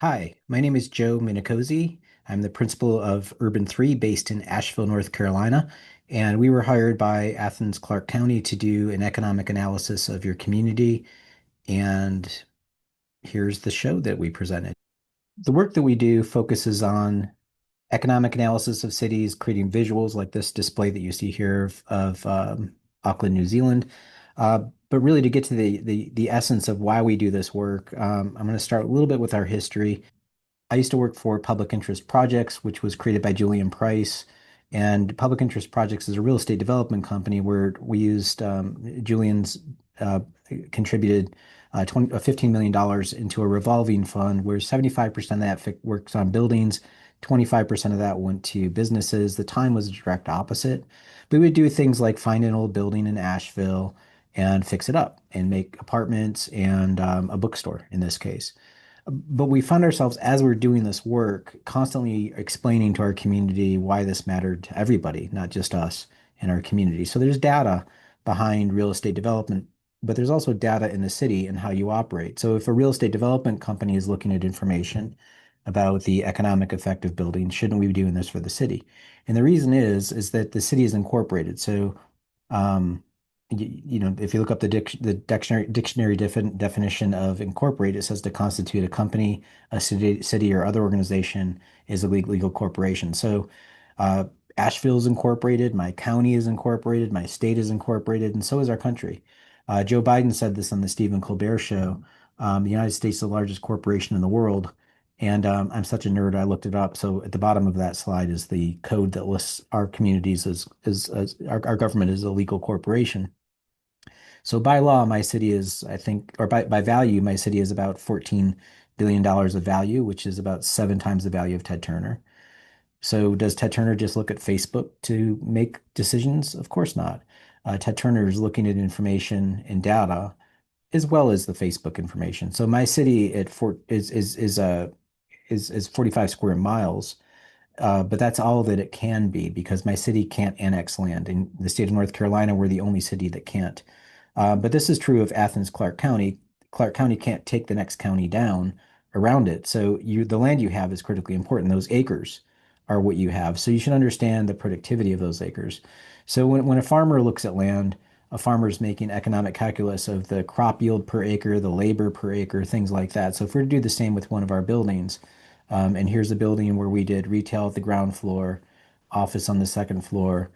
Hi, my name is Joe Minicozy. I'm the principal of Urban3 based in Asheville, North Carolina. And we were hired by Athens-Clarke County to do an economic analysis of your community. And here's the show that we presented. The work that we do focuses on economic analysis of cities, creating visuals like this display that you see here of Auckland, New Zealand. Uh, but really, to get to the essence of why we do this work, I'm going to start a little bit with our history. I used to work for Public Interest Projects, which was created by Julian Price. And Public Interest Projects is a real estate development company where we used Julian's uh, contributed $15 million into a revolving fund where 75% of that works on buildings, 25% of that went to businesses. The time was a direct opposite. We would do things like find an old building in Asheville and fix it up and make apartments and a bookstore in this case. But we found ourselves as we're doing this work constantly explaining to our community why this mattered to everybody, not just us in our community. So there's data behind real estate development, but there's also data in the city and how you operate. So if a real estate development company is looking at information about the economic effect of buildings, shouldn't we be doing this for the city? And the reason is that the city is incorporated. So um, if you look up the dictionary definition of incorporate, it says to constitute a company, a city or other organization is a legal corporation. So uh, Asheville is incorporated, my county is incorporated, my state is incorporated, and so is our country. Joe Biden said this on the Stephen Colbert show. The United States is the largest corporation in the world. And I'm such a nerd, I looked it up. So at the bottom of that slide is the code that lists our communities as our government is a legal corporation. So by law, my city is, I think, or by value, my city is about $14 billion of value, which is about seven times the value of Ted Turner. So does Ted Turner just look at Facebook to make decisions? Of course not. Ted Turner is looking at information and data as well as the Facebook information. So my city at Fort is 45 square miles, but that's all that it can be because my city can't annex land. In the state of North Carolina, we're the only city that can't. But this is true of Athens-Clarke County. Clarke County can't take the next county down around it. So the land you have is critically important. Those acres are what you have. So you should understand the productivity of those acres. So when a farmer looks at land, a farmer is making economic calculus of the crop yield per acre, the labor per acre, things like that. So if we're to do the same with one of our buildings, and here's a building where we did retail at the ground floor, office on the second floor,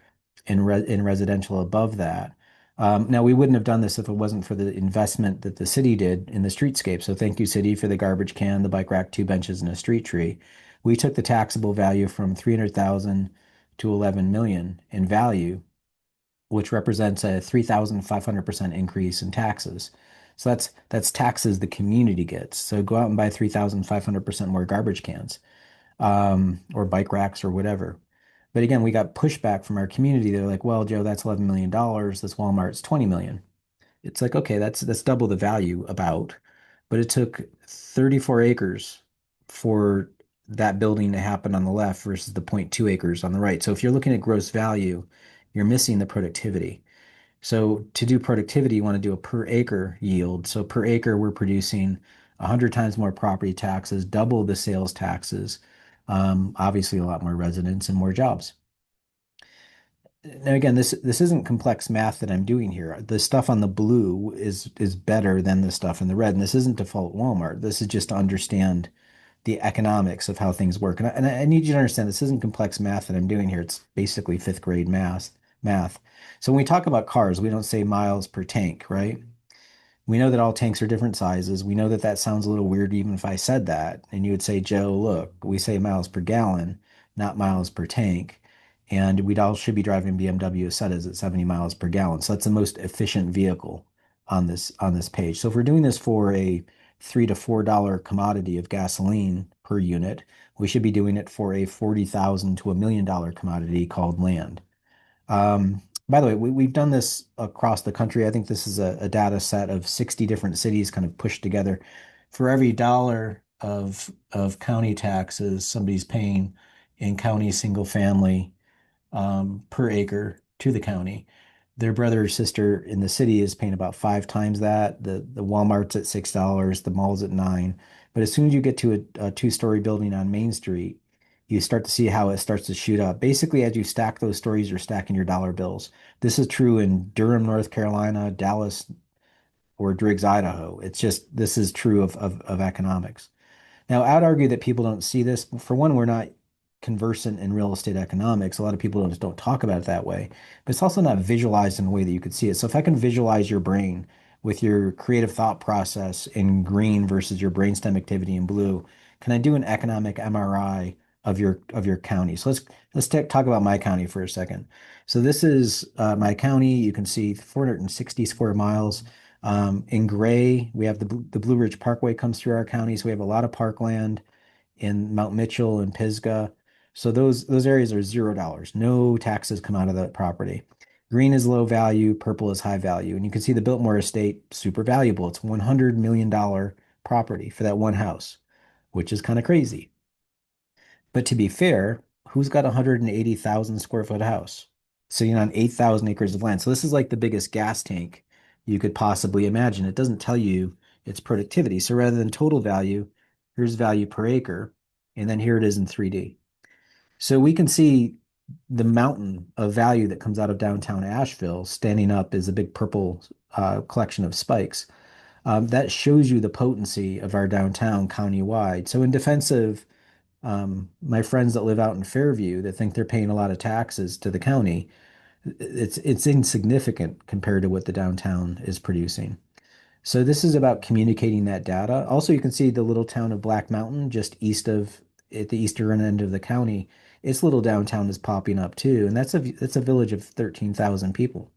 and residential above that. Now, we wouldn't have done this if it wasn't for the investment that the city did in the streetscape. So thank you, city, for the garbage can, the bike rack, two benches, and a street tree. We took the taxable value from 300,000 to 11 million in value, which represents a 3,500% increase in taxes. So that's taxes the community gets. So go out and buy 3,500% more garbage cans, or bike racks or whatever. But again, we got pushback from our community. They're like, well, Joe, that's $11 million. This Walmart's 20 million. It's like, okay, that's double the value about, but it took 34 acres for that building to happen on the left versus the zero point 0.2 acres on the right. So if you're looking at gross value, you're missing the productivity. So to do productivity, you want to do a per acre yield. So per acre, we're producing 100 times more property taxes, double the sales taxes, obviously a lot more residents and more jobs. Now again, this isn't complex math that I'm doing here. The stuff on the blue is better than the stuff in the red, and this isn't default Walmart. This is just to understand the economics of how things work. And I need you to understand this isn't complex math that I'm doing here. It's basically fifth grade math. So when we talk about cars, we don't say miles per tank, right? We know that all tanks are different sizes. We know that that sounds a little weird even if I said that. And you would say, Joe, look, we say miles per gallon, not miles per tank. And we'd all should be driving BMW Setas at 70 miles per gallon. So that's the most efficient vehicle on this page. So if we're doing this for a $3 to $4 commodity of gasoline per unit, we should be doing it for a 40,000 to $1 million commodity called land. By the way, we've done this across the country. I think this is a data set of 60 different cities kind of pushed together. For every dollar of county taxes somebody's paying in county single family per acre to the county, their brother or sister in the city is paying about 5 times that. The Walmart's at $6, the mall's at 9. But as soon as you get to a two-story building on Main Street, you start to see how it starts to shoot up. Basically, as you stack those stories, you're stacking your dollar bills. This is true in Durham, North Carolina, Dallas, or Driggs, Idaho. It's just this is true of economics. Now, I'd argue that people don't see this. For one, we're not conversant in real estate economics. A lot of people just don't talk about it that way. But it's also not visualized in a way that you could see it. So if I can visualize your brain with your creative thought process in green versus your brainstem activity in blue, can I do an economic MRI of your county? So talk about my county for a second. So this is my county. You can see 460 square miles. In gray, we have the Blue Ridge Parkway comes through our county, so we have a lot of parkland in Mount Mitchell and Pisgah. So those areas are $0. No taxes come out of that property. Green is low value, purple is high value. And you can see the Biltmore estate, super valuable. It's $100 million property for that one house, which is kind of crazy. But to be fair, who's got a 180,000 square foot house sitting on 8,000 acres of land? So this is like the biggest gas tank you could possibly imagine. It doesn't tell you its productivity. So rather than total value, here's value per acre, and then here it is in 3D. So we can see the mountain of value that comes out of downtown Asheville standing up as a big purple collection of spikes. That shows you the potency of our downtown countywide. So in defense of my friends that live out in Fairview that think they're paying a lot of taxes to the county, it's insignificant compared to what the downtown is producing. So this is about communicating that data. Also, you can see the little town of Black Mountain just east of at the eastern end of the county. Its little downtown is popping up too, and that's a village of 13,000 people.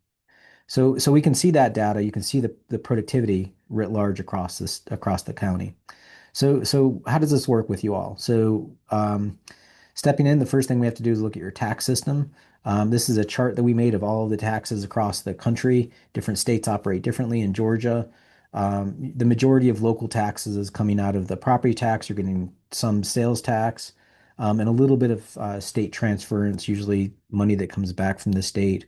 So we can see that data. You can see the productivity writ large across the county. So how does this work with you all? Stepping in, the first thing we have to do is look at your tax system. This is a chart that we made of all of the taxes across the country. Different states operate differently. In Georgia, the majority of local taxes is coming out of the property tax. You're getting some sales tax, and a little bit of state transference, usually money that comes back from the state.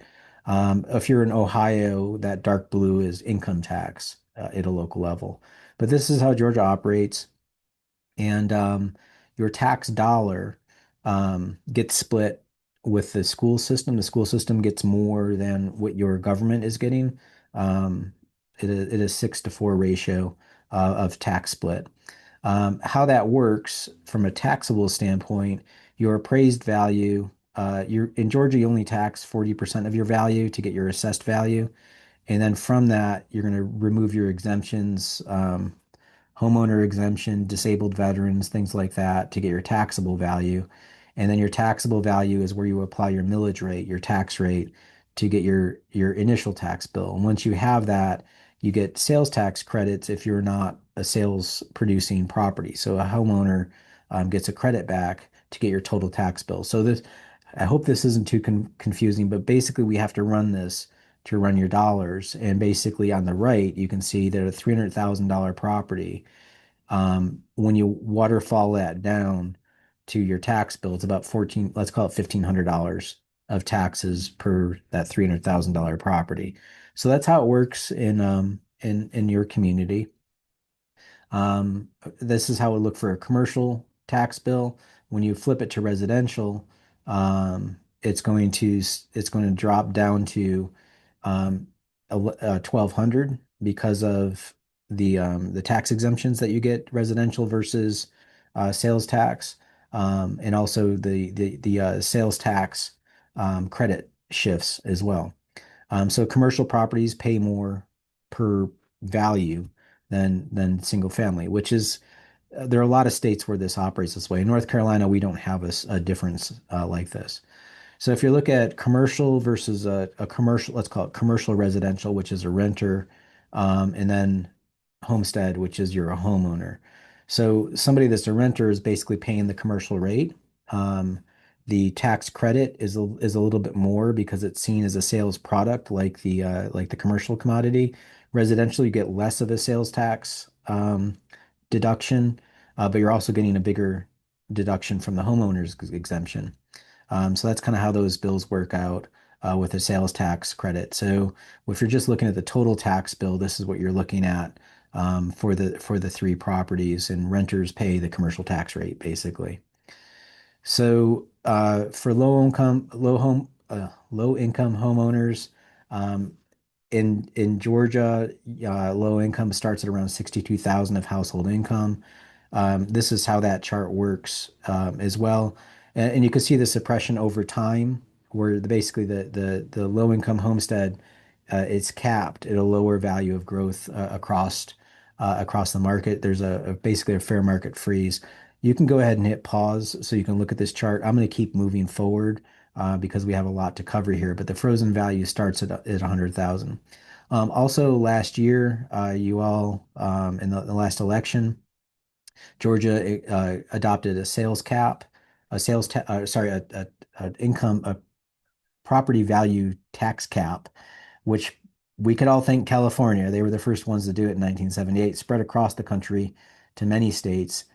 If you're in Ohio, that dark blue is income tax at a local level. But this is how Georgia operates. And your tax dollar gets split with the school system. The school system gets more than what your government is getting. Um, it is 6-4 ratio of tax split. How that works from a taxable standpoint, your appraised value, in Georgia, you only tax 40% of your value to get your assessed value. And then from that, you're going to remove your exemptions, homeowner exemption, disabled veterans, things like that to get your taxable value. And then your taxable value is where you apply your millage rate, your tax rate to get your initial tax bill. And once you have that, you get sales tax credits if you're not a sales producing property. So a homeowner gets a credit back to get your total tax bill. So I hope this isn't too confusing, but basically we have to run this to run your dollars. And basically on the right, you can see that a $300,000 property, when you waterfall that down to your tax bill, it's about 14, let's call it $1,500 of taxes per that $300,000 property. So that's how it works in your community. This is how it would look for a commercial tax bill. When you flip it to residential, it's going to drop down to 1,200 because of the tax exemptions that you get residential versus sales tax, and also the sales tax credit shifts as well. So commercial properties pay more per value than single family, which is there are a lot of states where this operates this way. In North Carolina, we don't have a difference like this. So if you look at commercial versus a commercial, let's call it commercial residential, which is a renter, and then homestead, which is you're a homeowner. So somebody that's a renter is basically paying the commercial rate. Um, the tax credit is a little bit more because it's seen as a sales product like the commercial commodity. Residential, you get less of a sales tax deduction, but you're also getting a bigger deduction from the homeowner's exemption. So that's kind of how those bills work out. with a sales tax credit. So if you're just looking at the total tax bill, this is what you're looking at for the three properties, and renters pay the commercial tax rate basically. So for low income homeowners, um, in Georgia, low income starts at around 62,000 of household income. This is how that chart works as well. And you can see the suppression over time, where basically the low income homestead it's capped at a lower value of growth across the market. There's basically a fair market freeze. You can go ahead and hit pause so you can look at this chart. I'm going to keep moving forward because we have a lot to cover here, but the frozen value starts at 100,000. Also, last year, you all in the last election, Georgia adopted a sales cap, a sales ta sorry, a income, a property value tax cap, which we could all thank California. They were the first ones to do it in 1978, spread across the country to many states.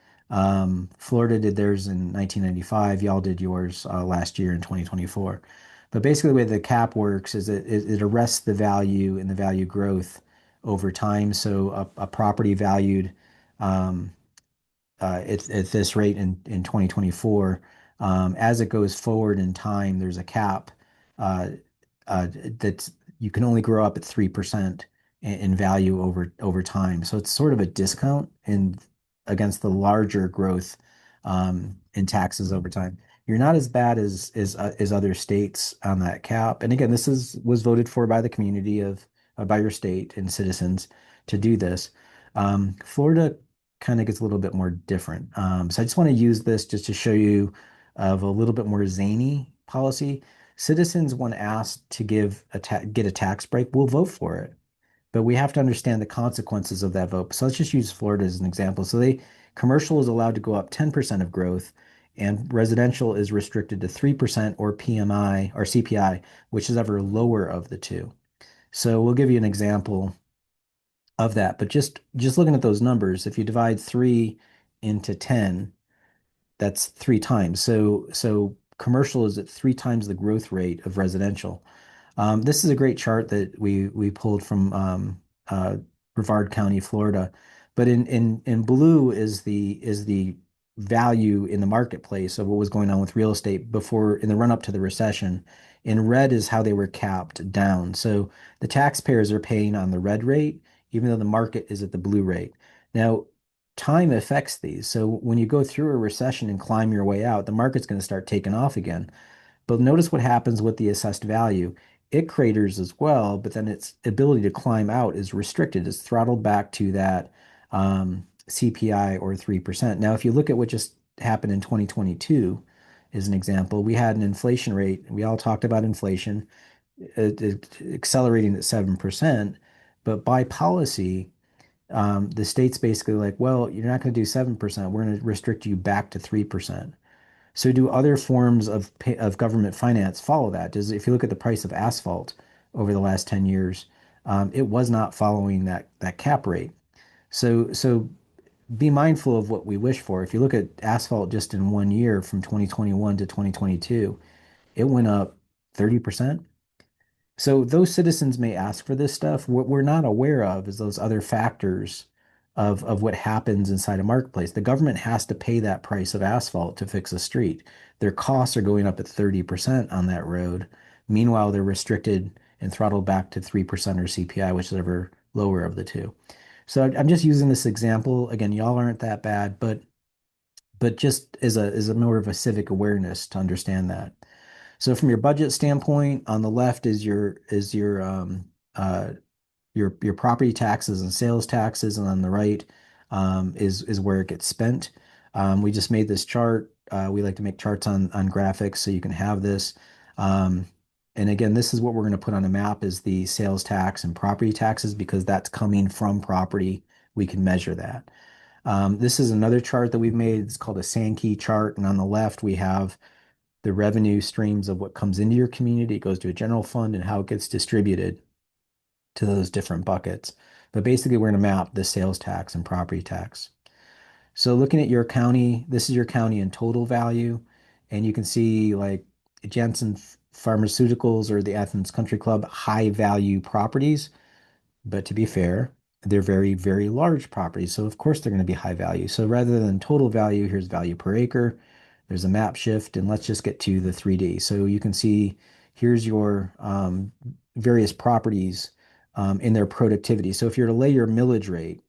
Florida did theirs in 1995. Y'all did yours last year in 2024. But basically, the way the cap works is it arrests the value and the value growth over time. So a property valued um, at this rate in 2024. As it goes forward in time, there's a cap uh, that's you can only grow up at 3% in value over time. So it's sort of a discount in against the larger growth in taxes over time. You're not as bad as other states on that cap. And again, this is was voted for by the community of by your state and citizens to do this. Florida kind of gets a little bit more different. So I just want to use this just to show you of a little bit more zany policy. Citizens, when asked to get a tax break, will vote for it, but we have to understand the consequences of that vote. So let's just use Florida as an example. So commercial is allowed to go up 10% of growth, and residential is restricted to 3% or PMI or CPI, which is ever lower of the two. So we'll give you an example of that. But just looking at those numbers, if you divide 3 into 10, that's three times. So commercial is at three times the growth rate of residential. This is a great chart that we pulled from Brevard County, Florida. But in blue is the value in the marketplace of what was going on with real estate before in the run up to the recession. In red is how they were capped down. So the taxpayers are paying on the red rate, even though the market is at the blue rate. Now, time affects these. So when you go through a recession and climb your way out, the market's going to start taking off again. But notice what happens with the assessed value. It craters as well, but then its ability to climb out is restricted. It's throttled back to that CPI or 3%. Now, if you look at what just happened in 2022 as an example, we had an inflation rate. We all talked about inflation accelerating at 7%, but by policy, the state's basically like, well, you're not going to do 7%. We're going to restrict you back to 3%. So do other forms of government finance follow that? If you look at the price of asphalt over the last 10 years, it was not following that cap rate. So be mindful of what we wish for. If you look at asphalt just in one year from 2021 to 2022, it went up 30%. So those citizens may ask for this stuff. What we're not aware of is those other factors of what happens inside a marketplace. The government has to pay that price of asphalt to fix a street. Their costs are going up at 30% on that road. Meanwhile, they're restricted and throttled back to 3% or CPI, which is ever lower of the two. So I'm just using this example. Again, y'all aren't that bad, but just as a more of a civic awareness to understand that. So from your budget standpoint, on the left is your property taxes and sales taxes, and on the right is where it gets spent. We just made this chart. We like to make charts on graphics so you can have this. Um, and again, this is what we're going to put on a map is the sales tax and property taxes because that's coming from property. We can measure that. This is another chart that we've made. It's called a Sankey chart. And on the left, we have the revenue streams of what comes into your community. It goes to a general fund and how it gets distributed to those different buckets. But basically, we're going to map the sales tax and property tax. So looking at your county, this is your county in total value. And you can see like Jensen pharmaceuticals or the Athens Country Club high value properties, but to be fair, they're very, very large properties. So of course they're going to be high value. So rather than total value, here's value per acre. There's a map shift, and let's just get to the 3D. So you can see here's your various properties in their productivity. So if you're to lay your millage rate,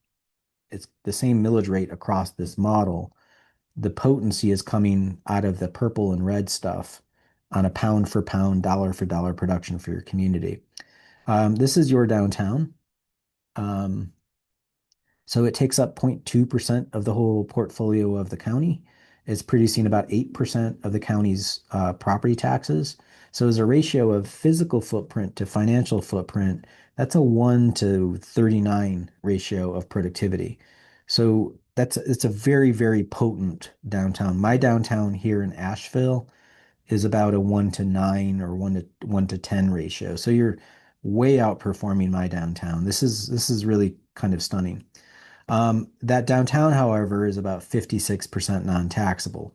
it's the same millage rate across this model. The potency is coming out of the purple and red stuff on a pound for pound, dollar for dollar production for your community. This is your downtown. Um, so it takes up 0.2% of the whole portfolio of the county. It's producing about 8% of the county's property taxes. So as a ratio of physical footprint to financial footprint, that's a 1 to 39 ratio of productivity. So it's a very, very potent downtown. My downtown here in Asheville is about a 1 to 9 or 1 to 10 ratio. So you're way outperforming my downtown. This is really kind of stunning. That downtown, however, is about 56% non-taxable.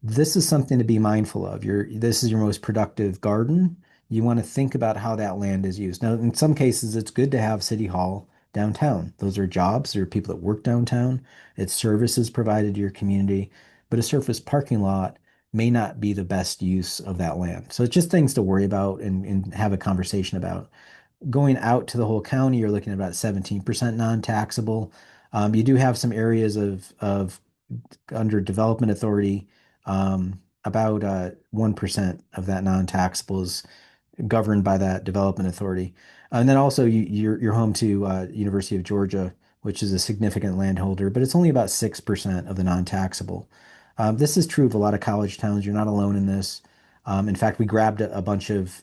This is something to be mindful of. This is your most productive garden. You want to think about how that land is used. Now, in some cases, it's good to have City Hall downtown. Those are jobs. There are people that work downtown. It's services provided to your community, but a surface parking lot may not be the best use of that land. So it's just things to worry about and have a conversation about. Going out to the whole county, you're looking at about 17% non-taxable. You do have some areas of under development authority. About 1% of that non-taxable is governed by that development authority. And then also you're home to University of Georgia, which is a significant landholder, but it's only about 6% of the non-taxable. This is true of a lot of college towns. You're not alone in this. In fact, we grabbed a bunch of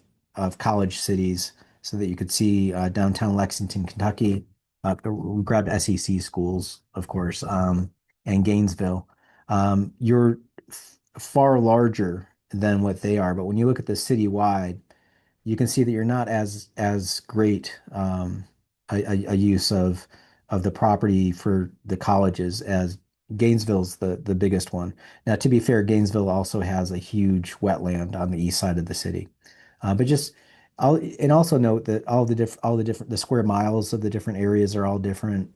college cities so that you could see downtown Lexington, Kentucky. We grabbed SEC schools, of course, and Gainesville. You're far larger than what they are, but when you look at the citywide, you can see that you're not as great a use of the property for the colleges as Gainesville's the biggest one. Now, to be fair, Gainesville also has a huge wetland on the east side of the city. But just and also note that all the different the square miles of the different areas are all different.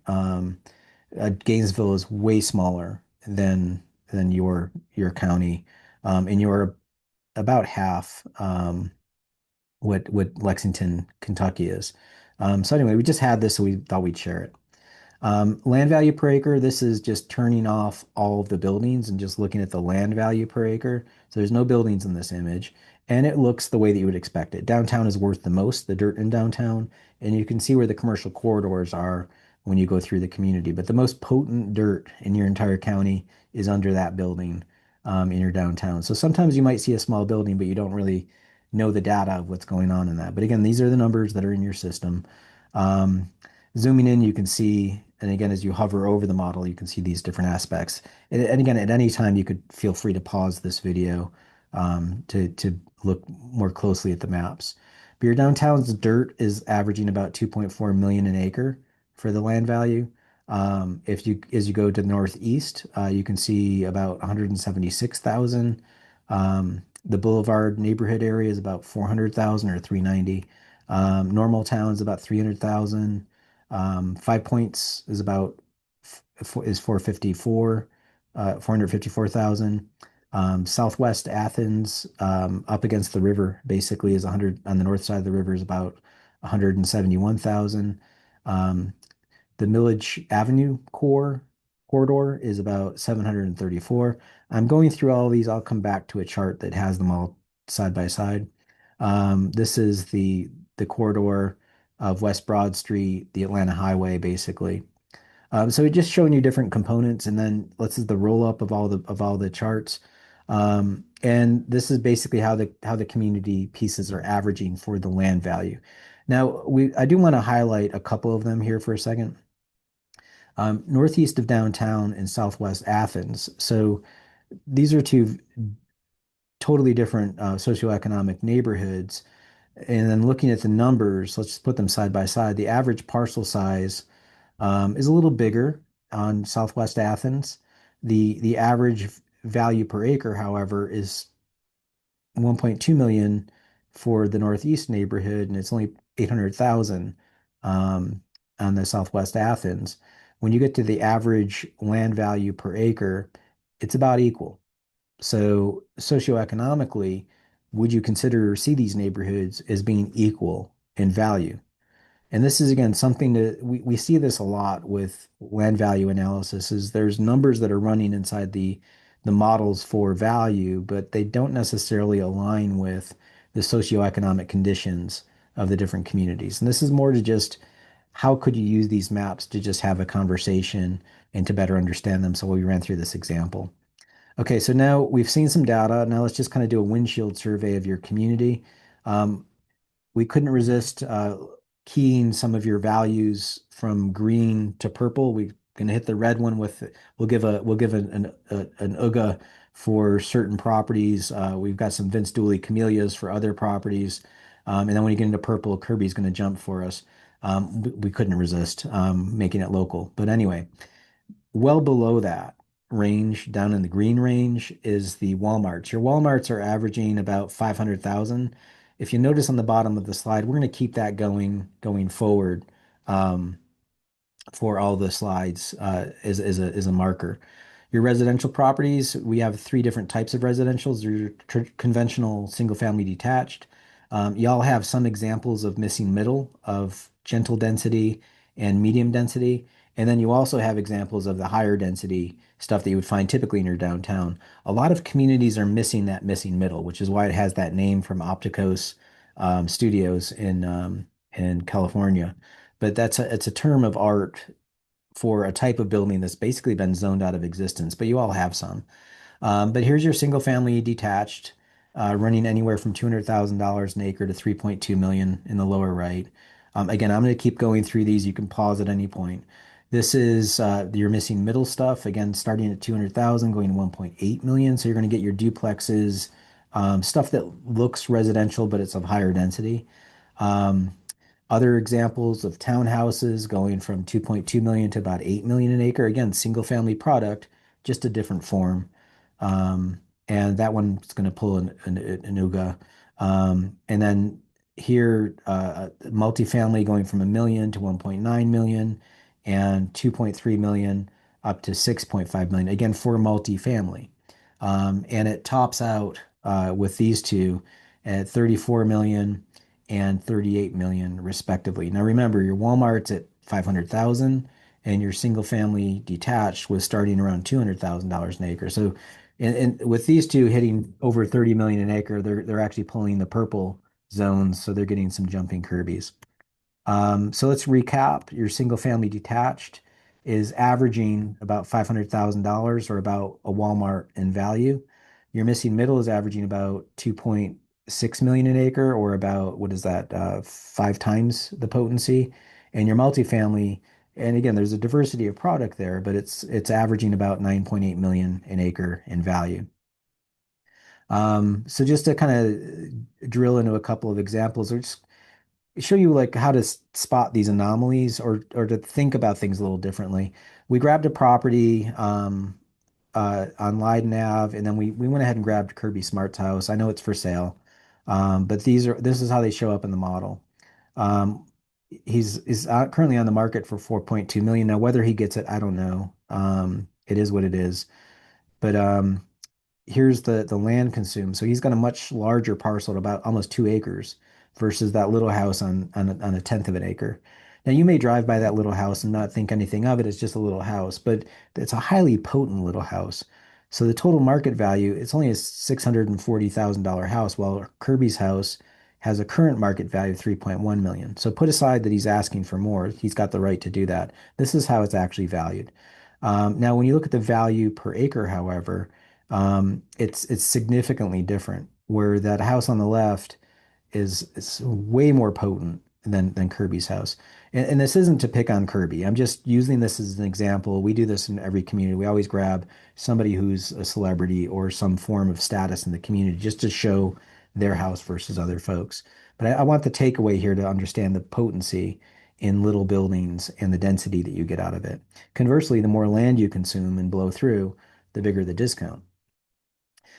Gainesville is way smaller than your county, and you're about half what Lexington, Kentucky is. So anyway, we just had this, so we thought we'd share it. Land value per acre, this is just turning off all of the buildings and just looking at the land value per acre. So there's no buildings in this image, and it looks the way that you would expect it. Downtown is worth the most, the dirt in downtown, and you can see where the commercial corridors are when you go through the community. But the most potent dirt in your entire county is under that building in your downtown. So sometimes you might see a small building, but you don't really know the data of what's going on in that. But again, these are the numbers that are in your system. Um, Zooming in, you can see, and again, as you hover over the model, you can see these different aspects. And again, at any time, you could feel free to pause this video to look more closely at the maps. But your downtown's dirt is averaging about 2.4 million an acre for the land value. If you as you go to the northeast, you can see about 176,000. The Boulevard neighborhood area is about 400,000 or 390. Normal Town is about 300,000. Five Points is about is 454,000. Southwest Athens, up against the river, basically is 100 on the north side of the river is about 171,000. Um, the Millage Avenue corridor is about 734. I'm going through all of these. I'll come back to a chart that has them all side by side. This is the corridor of West Broad Street, the Atlanta Highway, basically. So it's just showing you different components, and then let's is the roll up of all the charts. And this is basically how the community pieces are averaging for the land value. Now, I do want to highlight a couple of them here for a second. Northeast of downtown and southwest Athens. So these are two totally different socioeconomic neighborhoods. And then looking at the numbers, let's just put them side by side. The average parcel size is a little bigger on Southwest Athens. The average value per acre, however, is 1.2 million for the Northeast neighborhood, and it's only 800,000 on the Southwest Athens. When you get to the average land value per acre, it's about equal. So socioeconomically, would you consider or see these neighborhoods as being equal in value? And this is again something that we see this a lot with land value analysis is there's numbers that are running inside the models for value, but they don't necessarily align with the socioeconomic conditions of the different communities. And this is more to just how could you use these maps to just have a conversation and to better understand them. So we ran through this example. Okay, so now we've seen some data. Now let's just kind of do a windshield survey of your community. Um, we couldn't resist keying some of your values from green to purple. We're going to hit the red one with we'll give an UGA for certain properties. We've got some Vince Dooley camellias for other properties. And then when you get into purple, Kirby's going to jump for us. We couldn't resist making it local. But anyway, well below that range, down in the green range, is the Walmarts. Your Walmarts are averaging about 500,000. If you notice on the bottom of the slide, we're going to keep that going forward um, for all the slides as a marker. Your residential properties, we have three different types of residentials. Your conventional single family detached. Y'all have some examples of missing middle of gentle density and medium density. And then you also have examples of the higher density stuff that you would find typically in your downtown. A lot of communities are missing that missing middle, which is why it has that name from Opticos Studios in California. But it's a term of art for a type of building that's basically been zoned out of existence, but you all have some. But here's your single family detached, running anywhere from $200,000 an acre to 3.2 million in the lower right. Again, I'm going to keep going through these. You can pause at any point. This is your missing middle stuff. Again, starting at 200,000, going to 1.8 million. So you're going to get your duplexes, stuff that looks residential, but it's of higher density. Um, Other examples of townhouses going from 2.2 million to about 8 million an acre. Again, single family product, just a different form. Um, and that one's going to pull an UGA. And then here, multifamily going from a million to 1.9 million and 2.3 million up to 6.5 million, again, for multifamily. And it tops out with these two at 34 million and 38 million respectively. Now remember, your Walmart's at 500,000 and your single family detached was starting around $200,000 an acre. So and with these two hitting over 30 million an acre, they're actually pulling the purple zones, so they're getting some jumping Kirby's. So let's recap. Your single family detached is averaging about $500,000 or about a Walmart in value. Your missing middle is averaging about 2.6 million an acre or about, what is that, five times the potency. And your multifamily, and again, there's a diversity of product there, but it's averaging about 9.8 million an acre in value. So just to kind of drill into a couple of examples, or just show you like how to spot these anomalies or to think about things a little differently. We grabbed a property on Leiden Ave, and then we went ahead and grabbed Kirby Smart's house. I know it's for sale, but this is how they show up in the model. Um, he's currently on the market for 4.2 million. Now, whether he gets it, I don't know. It is what it is. But here's the land consumed. So he's got a much larger parcel at about almost 2 acres versus that little house on a tenth of an acre. Now you may drive by that little house and not think anything of it. It's just a little house, but it's a highly potent little house. So the total market value, it's only a $640,000 house, while Kirby's house has a current market value of 3.1 million. So put aside that he's asking for more, he's got the right to do that. This is how it's actually valued. Now, when you look at the value per acre, however, it's significantly different. Where that house on the left is way more potent than Kirby's house. And this isn't to pick on Kirby. I'm just using this as an example. We do this in every community. We always grab somebody who's a celebrity or some form of status in the community just to show their house versus other folks. But I want the takeaway here to understand the potency in little buildings and the density that you get out of it. Conversely, the more land you consume and blow through, the bigger the discount.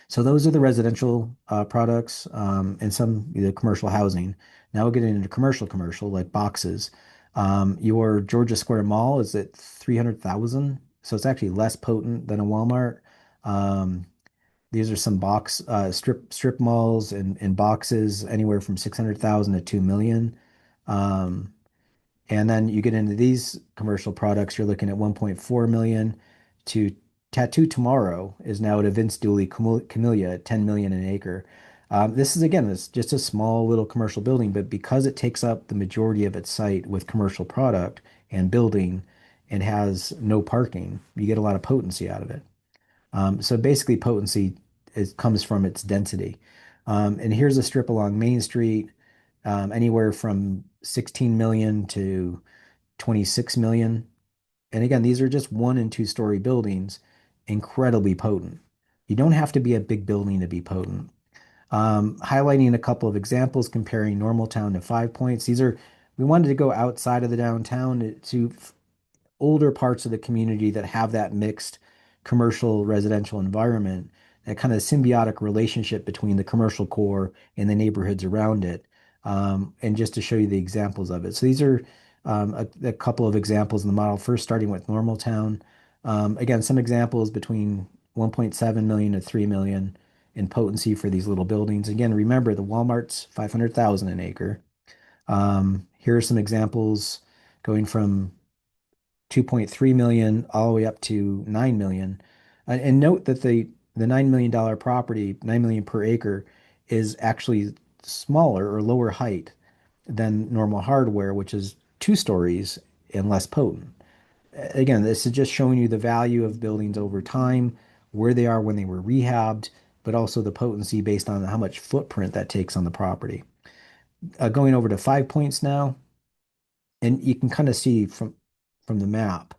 So those are the residential products and some commercial housing. Now we're getting into commercial like boxes. Your Georgia Square Mall is at 300,000, so it's actually less potent than a Walmart. Um, these are some box strip malls and boxes anywhere from 600,000 to 2 million. Um, and then you get into these commercial products, you're looking at 1.4 million to Tattoo Tomorrow is now at Vince Dooley Camellia at 10 million an acre. This is again, it's just a small little commercial building, but because it takes up the majority of its site with commercial product and building and has no parking, you get a lot of potency out of it. So basically, potency comes from its density. And here's a strip along Main Street, anywhere from 16 million to 26 million. And again, these are just 1 and 2 story buildings, incredibly potent. You don't have to be a big building to be potent. Highlighting a couple of examples comparing Normal Town to Five Points. We wanted to go outside of the downtown to older parts of the community that have that mixed commercial residential environment, that kind of symbiotic relationship between the commercial core and the neighborhoods around it. And just to show you the examples of it. So these are a couple of examples in the model, first starting with Normal Town. Again, some examples between 1.7 million to 3 million in potency for these little buildings. Again, remember the Walmart's 500,000 an acre. Here are some examples going from 2.3 million all the way up to 9 million. And note that the $9 million property, 9 million per acre, is actually smaller or lower height than normal hardware, which is 2 stories and less potent. Again, this is just showing you the value of buildings over time, where they are when they were rehabbed, but also the potency based on how much footprint that takes on the property. Going over to Five Points now, and you can kind of see from the map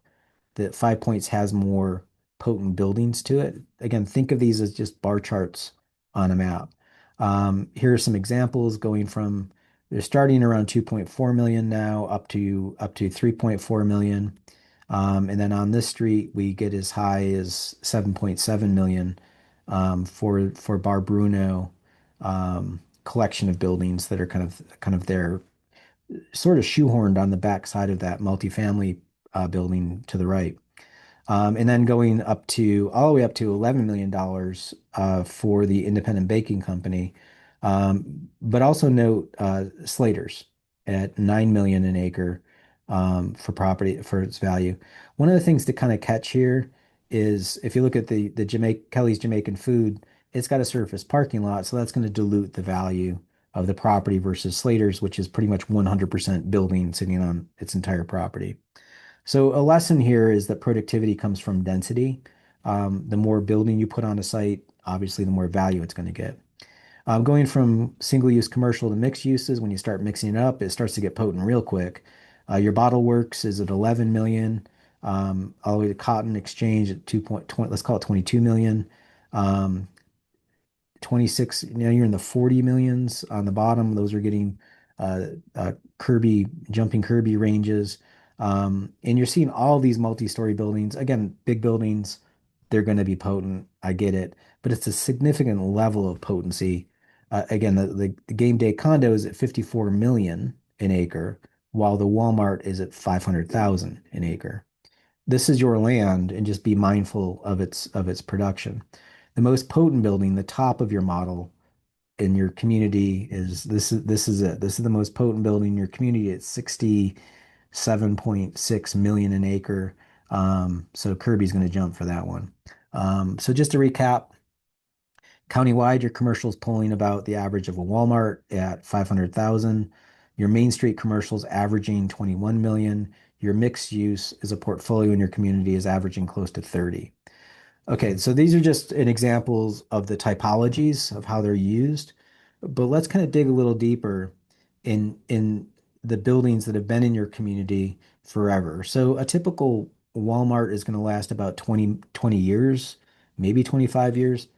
that Five Points has more potent buildings to it. Again, think of these as just bar charts on a map. Here are some examples going from they're starting around 2.4 million now up to 3.4 million. And then on this street, we get as high as 7.7 million for Bar Bruno collection of buildings that are kind of there, sort of shoehorned on the back side of that multifamily building to the right. And then going up to all the way up to $11 million for the independent baking company. But also note Slater's at 9 million an acre for property for its value. One of the things to kind of catch here is if you look at the Kelly's Jamaican Food, it's got a surface parking lot, so that's going to dilute the value of the property versus Slater's, which is pretty much 100% building sitting on its entire property. So a lesson here is that productivity comes from density. The more building you put on a site, obviously, the more value it's going to get. Going from single-use commercial to mixed uses, when you start mixing it up, it starts to get potent real quick. Your Bottle Works is at 11 million, all the way to Cotton Exchange at 2.20, let's call it 22 million. Um, 26, you're in the 40 millions on the bottom. Those are getting jumping Kirby ranges. And you're seeing all these multi-story buildings. Again, big buildings, they're going to be potent. I get it. But it's a significant level of potency. Again, the game day condo is at 54 million an acre, while the Walmart is at 500,000 an acre. This is your land, and just be mindful of its production. The most potent building, the top of your model in your community is it. This is the most potent building in your community. It's 67.6 million an acre. So Kirby's going to jump for that one. So just to recap, countywide, your commercial is pulling about the average of a Walmart at 500,000. Your Main Street commercials averaging 21 million. Your mixed use as a portfolio in your community is averaging close to 30. Okay, so these are just an examples of the typologies of how they're used, but let's kind of dig a little deeper in the buildings that have been in your community forever. So a typical Walmart is going to last about 20 years, maybe 25 years.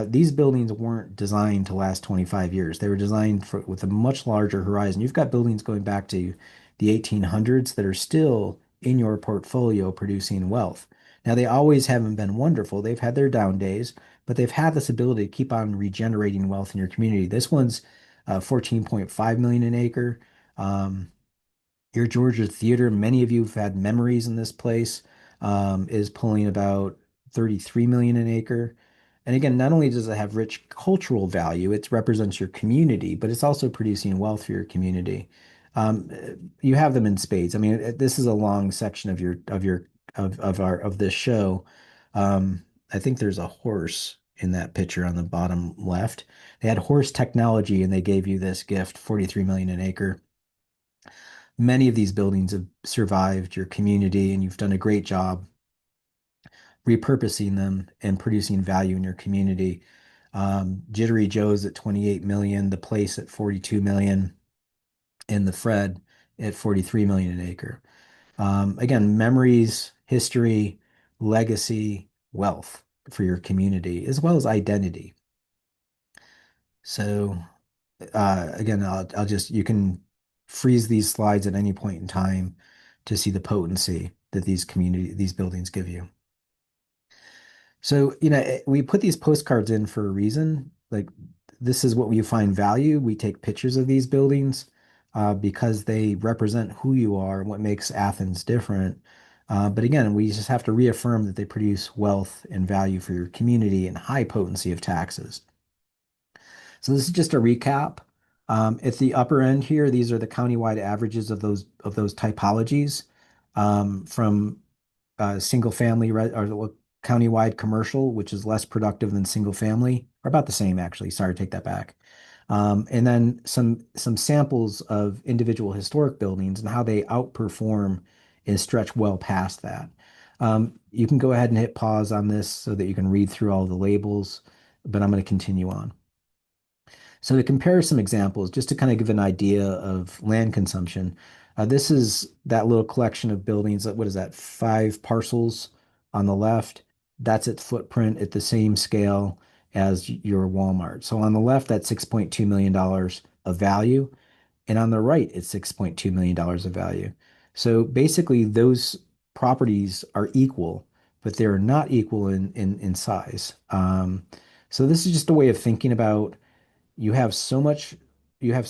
These buildings weren't designed to last 25 years. They were designed with a much larger horizon. You've got buildings going back to the 1800s that are still in your portfolio producing wealth. Now, they always haven't been wonderful. They've had their down days, but they've had this ability to keep on regenerating wealth in your community. This one's 14.5 million an acre. Um, your Georgia Theater, many of you have had memories in this place, is pulling about 33 million an acre. And again, not only does it have rich cultural value, it represents your community, but it's also producing wealth for your community. Um, you have them in spades. I mean, this is a long section of this show. I think there's a horse in that picture on the bottom left. They had horse technology and they gave you this gift, 43 million an acre. Many of these buildings have survived your community, and you've done a great job repurposing them and producing value in your community. Jittery Joe's at 28 million, the place at 42 million, and the Fred at 43 million an acre. Again, memories, history, legacy, wealth for your community, as well as identity. So again, I'll just, you can freeze these slides at any point in time to see the potency that these buildings give you. So, we put these postcards in for a reason. Like, this is what we find value. We take pictures of these buildings because they represent who you are and what makes Athens different. But again, we just have to reaffirm that they produce wealth and value for your community and high potency of taxes. So this is just a recap. At the upper end here, these are the countywide averages of those typologies from single family or countywide commercial, which is less productive than single family, or about the same actually. Sorry, take that back. And then some samples of individual historic buildings and how they outperform and stretch well past that. You can go ahead and hit pause on this so that you can read through all the labels, but I'm going to continue on. So to compare some examples, just to kind of give an idea of land consumption, this is that little collection of buildings. What is that? 5 parcels on the left. That's its footprint at the same scale as your Walmart. So on the left, that's $6.2 million of value. And on the right, it's $6.2 million of value. So basically, those properties are equal, but they're not equal in size. So this is just a way of thinking about you have so much, you have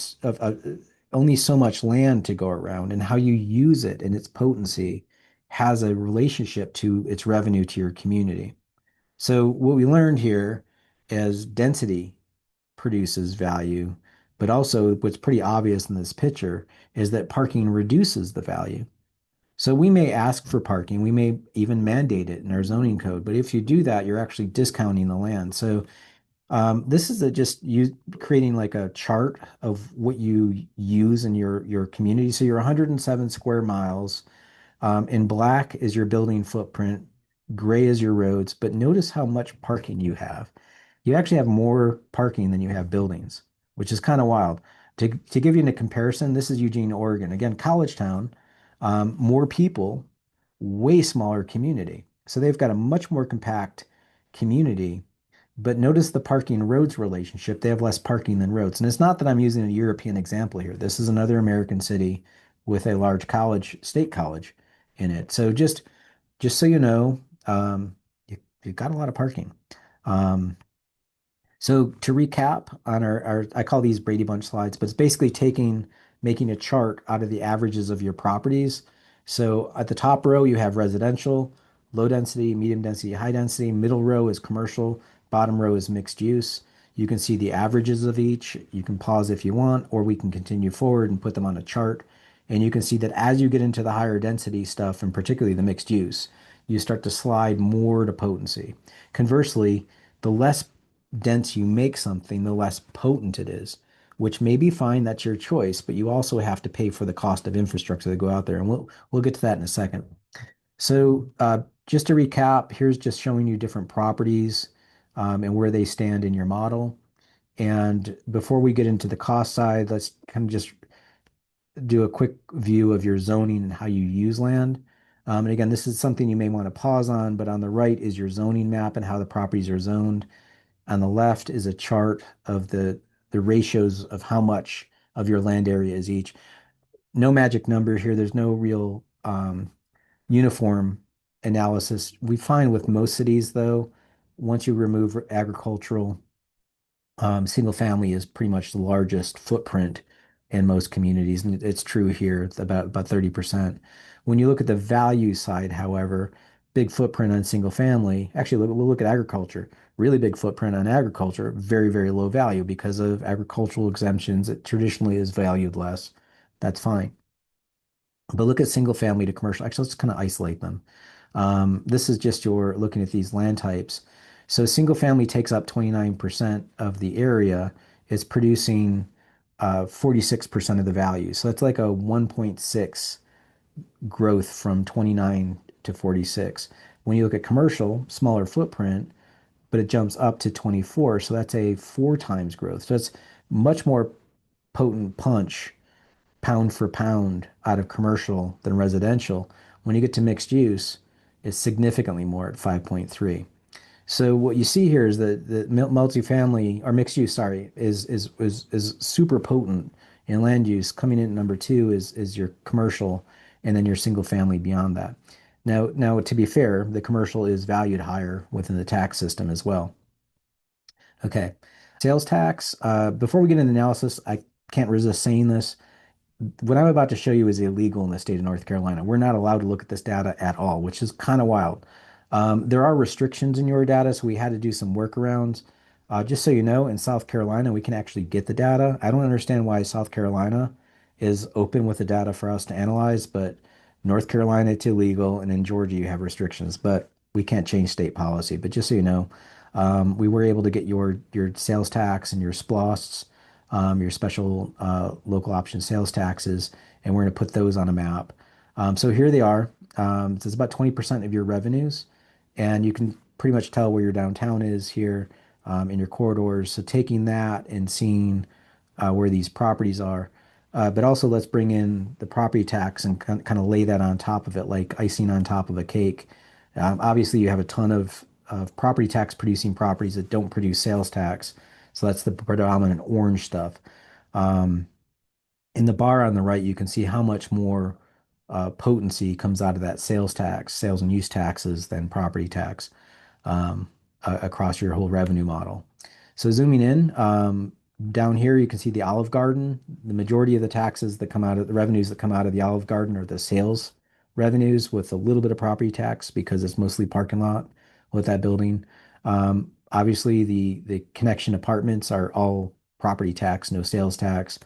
only so much land to go around, and how you use it and its potency has a relationship to its revenue to your community. So what we learned here is density produces value, but also what's pretty obvious in this picture is that parking reduces the value. So we may ask for parking, we may even mandate it in our zoning code, but if you do that, you're actually discounting the land. So this is just you creating like a chart of what you use in your community. So you're 107 square miles. In black is your building footprint, gray is your roads, but notice how much parking you have. You actually have more parking than you have buildings, which is kind of wild. To give you a comparison, this is Eugene, Oregon. Again, college town, more people, way smaller community. So they've got a much more compact community. But notice the parking roads relationship. They have less parking than roads. And it's not that I'm using a European example here. This is another American city with a large college, state college in it. So just so you know, you've got a lot of parking. Um, so to recap on our I call these Brady Bunch slides, but it's basically making a chart out of the averages of your properties. So at the top row, you have residential, low density, medium density, high density. Middle row is commercial. Bottom row is mixed use. You can see the averages of each. You can pause if you want, or we can continue forward and put them on a chart. And you can see that as you get into the higher density stuff, and particularly the mixed use, you start to slide more to potency. Conversely, the less dense you make something, the less potent it is, which may be fine. That's your choice, but you also have to pay for the cost of infrastructure to go out there. And we'll get to that in a second. So just to recap, here's just showing you different properties and where they stand in your model. And before we get into the cost side, let's kind of just do a quick view of your zoning and how you use land. And again, this is something you may want to pause on, but on the right is your zoning map and how the properties are zoned. On the left is a chart of the ratios of how much of your land area is each. No magic number here. There's no real uniform analysis. We find with most cities, though, once you remove agricultural, single family is pretty much the largest footprint in most communities, and it's true here. It's about 30%. When you look at the value side, however, big footprint on single family. Actually, we'll look at agriculture. Really big footprint on agriculture, very, very low value because of agricultural exemptions. It traditionally is valued less. That's fine. But look at single family to commercial. Actually, let's kind of isolate them. This is just your looking at these land types. So single family takes up 29% of the area. It's producing 46% of the value. So that's like a 1.6 growth from 29 to 46. When you look at commercial, smaller footprint, but it jumps up to 24. So that's a 4 times growth. So it's much more potent punch pound for pound out of commercial than residential. When you get to mixed use, it's significantly more at 5.3. So what you see here is that the multifamily or mixed use, sorry, is super potent in land use. Coming in at number two is your commercial, and then your single family beyond that. Now to be fair, the commercial is valued higher within the tax system as well. Okay, sales tax. Before we get into analysis, I can't resist saying this. What I'm about to show you is illegal in the state of North Carolina. We're not allowed to look at this data at all, which is kind of wild. There are restrictions in your data, so we had to do some workarounds. Just so you know, in South Carolina, we can actually get the data. I don't understand why South Carolina is open with the data for us to analyze, but North Carolina, it's illegal, and in Georgia, you have restrictions, but we can't change state policy. But just so you know, we were able to get your sales tax and your SPLOSTs, your special local option sales taxes, and we're going to put those on a map. So here they are. So it's about 20% of your revenues, and you can pretty much tell where your downtown is here in your corridors. So taking that and seeing where these properties are, but also let's bring in the property tax and kind of lay that on top of it, like icing on top of a cake. Obviously, you have a ton of property tax producing properties that don't produce sales tax. So that's the predominant orange stuff. Um, in the bar on the right, you can see how much more potency comes out of that sales tax, sales and use taxes than property tax across your whole revenue model. So zooming in, down here you can see the Olive Garden. The majority of the taxes that come out of the revenues that come out of the Olive Garden are the sales revenues with a little bit of property tax because it's mostly parking lot with that building. Obviously, the connection apartments are all property tax, no sales tax.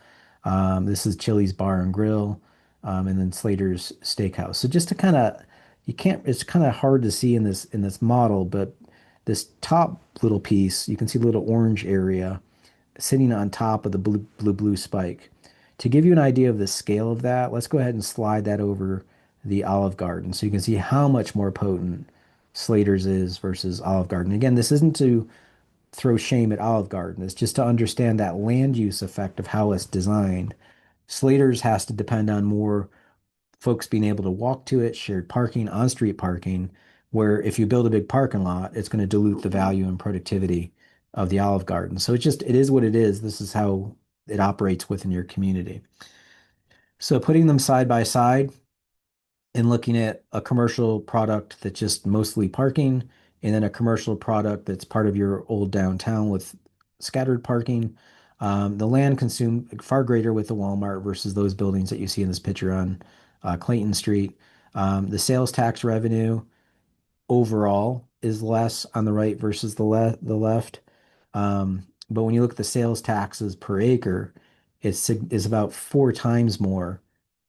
This is Chili's Bar and Grill, and then Slater's Steakhouse. So just to kind of, you can't, it's kind of hard to see in this model, but this top little piece, you can see the little orange area sitting on top of the blue spike. To give you an idea of the scale of that, let's go ahead and slide that over the Olive Garden so you can see how much more potent Slater's is versus Olive Garden. Again, this isn't to throw shame at Olive Garden. It's just to understand that land use effect of how it's designed. Slater's has to depend on more folks being able to walk to it, shared parking, on-street parking, where if you build a big parking lot, it's going to dilute the value and productivity of the Olive Garden. So it is what it is. This is how it operates within your community. So putting them side by side, and looking at a commercial product that's just mostly parking, and then a commercial product that's part of your old downtown with scattered parking. The land consumed far greater with the Walmart versus those buildings that you see in this picture on Clayton Street. The sales tax revenue overall is less on the right versus the left. But when you look at the sales taxes per acre, is about 4 times more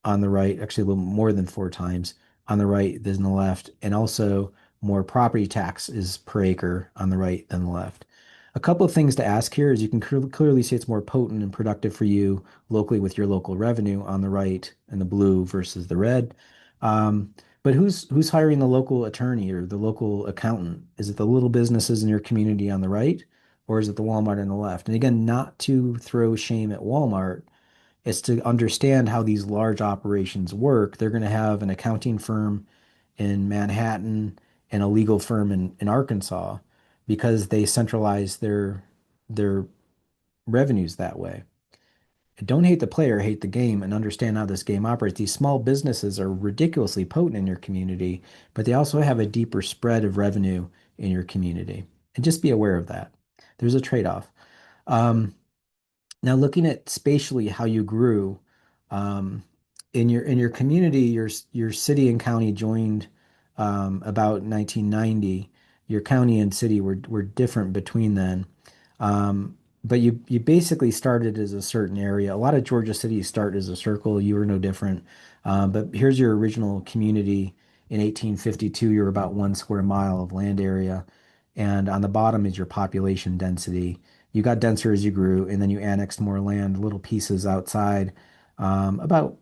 on the right, actually a little more than 4 times on the right than the left, and also more property tax is per acre on the right than the left. A couple of things to ask here is you can clearly see it's more potent and productive for you locally with your local revenue on the right and the blue versus the red. Um, but who's hiring the local attorney or the local accountant? Is it the little businesses in your community on the right, or is it the Walmart on the left? And again, not to throw shame at Walmart, it's to understand how these large operations work. They're going to have an accounting firm in Manhattan and a legal firm in Arkansas because they centralize their revenues that way. Don't hate the player, hate the game, and understand how this game operates. These small businesses are ridiculously potent in your community, but they also have a deeper spread of revenue in your community. And just be aware of that. There's a trade-off. Um, Now, looking at spatially how you grew, um, in your community, your city and county joined about 1990. Your county and city were different between then. But you basically started as a certain area. A lot of Georgia cities start as a circle. You were no different. But here's your original community. In 1852, you're about 1 square mile of land area. And on the bottom is your population density. You got denser as you grew, and then you annexed more land, little pieces outside, about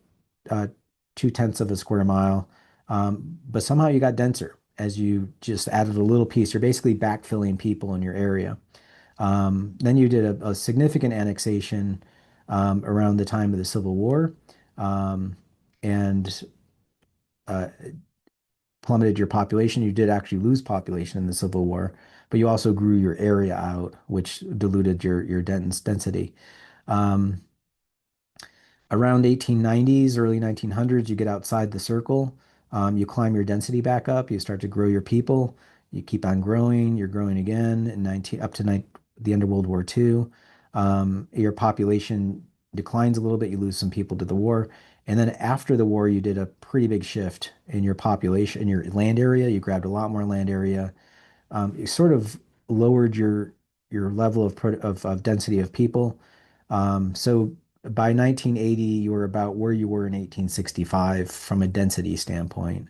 uh, 2/10 of a square mile. But somehow you got denser as you just added a little piece. You're basically backfilling people in your area. Then you did a significant annexation around the time of the Civil War, um, and uh, plummeted your population. You did actually lose population in the Civil War, but you also grew your area out, which diluted your density. Um, Around 1890s, early 1900s, you get outside the circle. You climb your density back up. You start to grow your people. You keep on growing. You're growing again in 19 up to the end of World War II. Your population declines a little bit. You lose some people to the war. And then after the war, you did a pretty big shift in your population, in your land area. You grabbed a lot more land area. You sort of lowered your level of density of people. So by 1980, you were about where you were in 1865 from a density standpoint.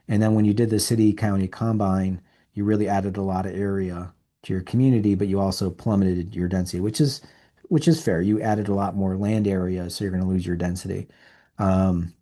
And then when you did the city county combine, you really added a lot of area to your community, but you also plummeted your density, which is fair. You added a lot more land area, so you're going to lose your density. Um,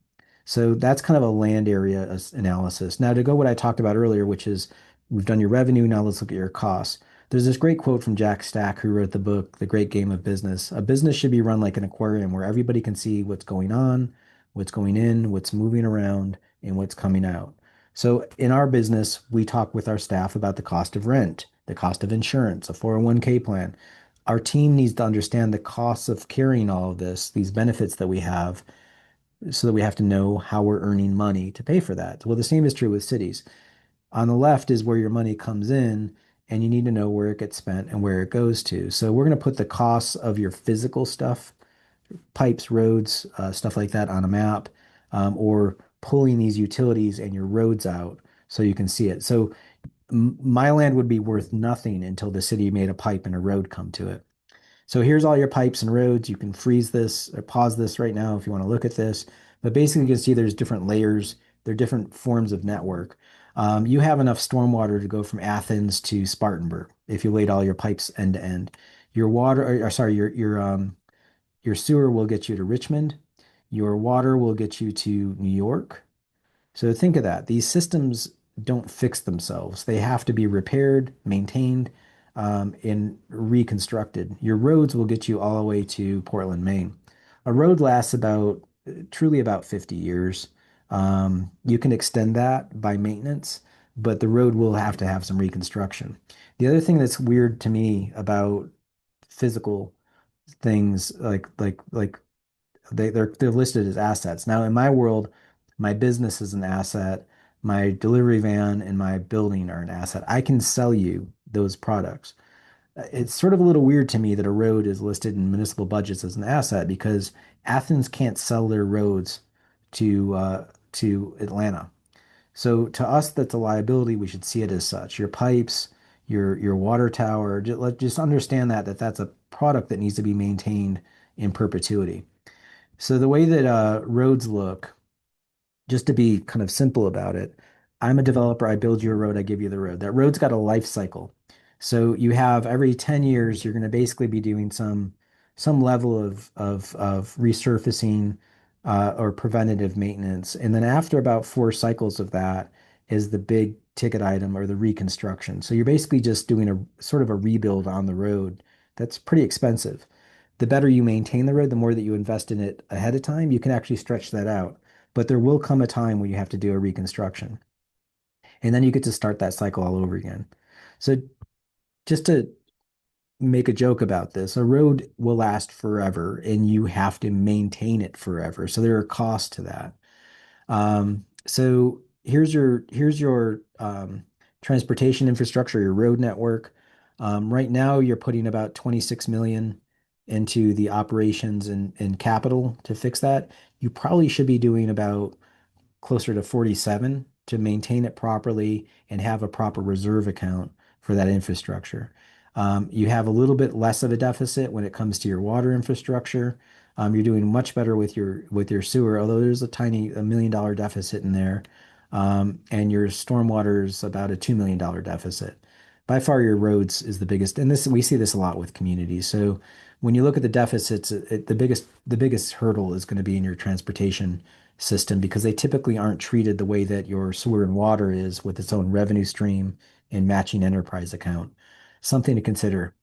so that's kind of a land area analysis. Now to go what I talked about earlier, which is we've done your revenue, now let's look at your costs. There's this great quote from Jack Stack, who wrote the book, The Great Game of Business. A business should be run like an aquarium where everybody can see what's going on, what's going in, what's moving around, and what's coming out. So in our business, we talk with our staff about the cost of rent, the cost of insurance, a 401(k) plan. Our team needs to understand the costs of carrying all of this, these benefits that we have, so that we have to know how we're earning money to pay for that. Well, the same is true with cities. On the left is where your money comes in, and you need to know where it gets spent and where it goes to. So we're going to put the costs of your physical stuff, pipes, roads, stuff like that on a map, or pulling these utilities and your roads out so you can see it. So my land would be worth nothing until the city made a pipe and a road come to it. So here's all your pipes and roads. You can freeze this or pause this right now if you want to look at this. But basically, you can see there's different layers. There are different forms of network. You have enough stormwater to go from Athens to Spartanburg if you laid all your pipes end to end. Your water, or sorry, your sewer will get you to Richmond. Your water will get you to New York. So think of that. These systems don't fix themselves. They have to be repaired, maintained, and reconstructed. Your roads will get you all the way to Portland, Maine. A road lasts truly about 50 years. You can extend that by maintenance, but the road will have to have some reconstruction. The other thing that's weird to me about physical things like they're listed as assets. Now, in my world, my business is an asset, my delivery van and my building are an asset. I can sell you those products. It's sort of a little weird to me that a road is listed in municipal budgets as an asset because Athens can't sell their roads to Atlanta. So to us, that's a liability. We should see it as such. Your pipes, your water tower, just understand that that's a product that needs to be maintained in perpetuity. So the way that roads look, just to be kind of simple about it, I'm a developer. I build you a road. I give you the road. That road's got a life cycle. So you have every 10 years, you're going to basically be doing some level of resurfacing or preventative maintenance. And then after about 4 cycles of that is the big ticket item or the reconstruction. So you're basically just doing a sort of a rebuild on the road. That's pretty expensive. The better you maintain the road, the more that you invest in it ahead of time, you can actually stretch that out. But there will come a time when you have to do a reconstruction. And then you get to start that cycle all over again. So just to make a joke about this, a road will last forever and you have to maintain it forever. So there are costs to that. So here's your transportation infrastructure, your road network. Right now, you're putting about 26 million into the operations and capital to fix that. You probably should be doing about closer to 47 to maintain it properly and have a proper reserve account for that infrastructure. You have a little bit less of a deficit when it comes to your water infrastructure. You're doing much better with your sewer, although there's a tiny $1 million deficit in there. And your stormwater is about a $2 million deficit. By far, your roads is the biggest, and this we see this a lot with communities. So when you look at the deficits, the biggest hurdle is going to be in your transportation system because they typically aren't treated the way that your sewer and water is with its own revenue stream and matching enterprise account. Something to consider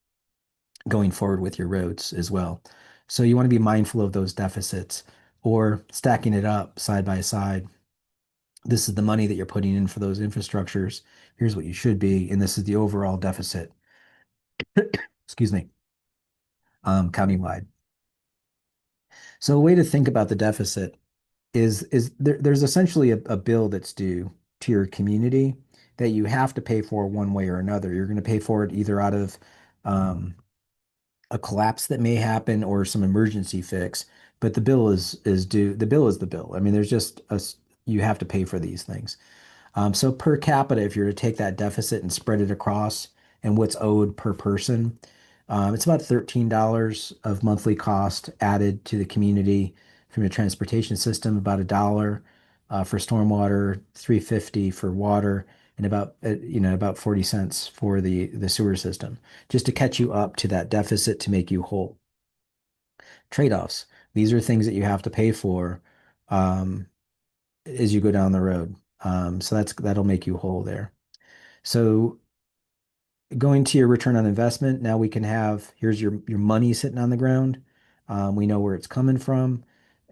going forward with your roads as well. So you want to be mindful of those deficits or stacking it up side by side. This is the money that you're putting in for those infrastructures. Here's what you should be, and this is the overall deficit, excuse me, countywide. So a way to think about the deficit there's essentially a bill that's due to your community that you have to pay for one way or another. You're going to pay for it either out of um, a collapse that may happen or some emergency fix, but the bill is due. The bill is the bill. I mean, there's just you have to pay for these things. So per capita, if you're to take that deficit and spread it across and what's owed per person, it's about $13 of monthly cost added to the community from the transportation system, about $1 for stormwater, 350 for water, and about 40 cents for the sewer system, just to catch you up to that deficit to make you whole. Trade-offs. These are things that you have to pay for um, as you go down the road. So that'll make you whole there. So going to your return on investment, now we can have here's your money sitting on the ground. We know where it's coming from,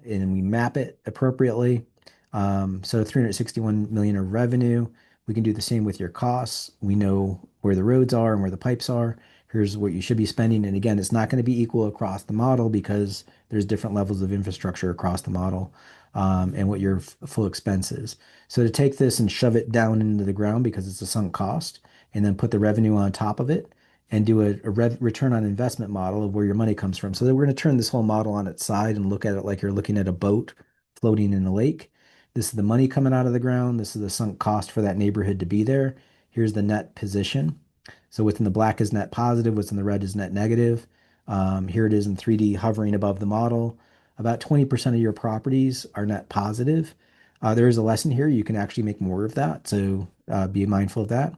and we map it appropriately. So 361 million of revenue. We can do the same with your costs. We know where the roads are and where the pipes are. Here's what you should be spending. And again, it's not going to be equal across the model because there's different levels of infrastructure across the model, and what your full expense is. So to take this and shove it down into the ground because it's a sunk cost and then put the revenue on top of it and do a return on investment model of where your money comes from. So that we're going to turn this whole model on its side and look at it like you're looking at a boat floating in a lake. This is the money coming out of the ground. This is the sunk cost for that neighborhood to be there. Here's the net position. So within the black is net positive, what's in the red is net negative. Here it is in 3D hovering above the model. About 20% of your properties are net positive. There is a lesson here. You can actually make more of that. So be mindful of that.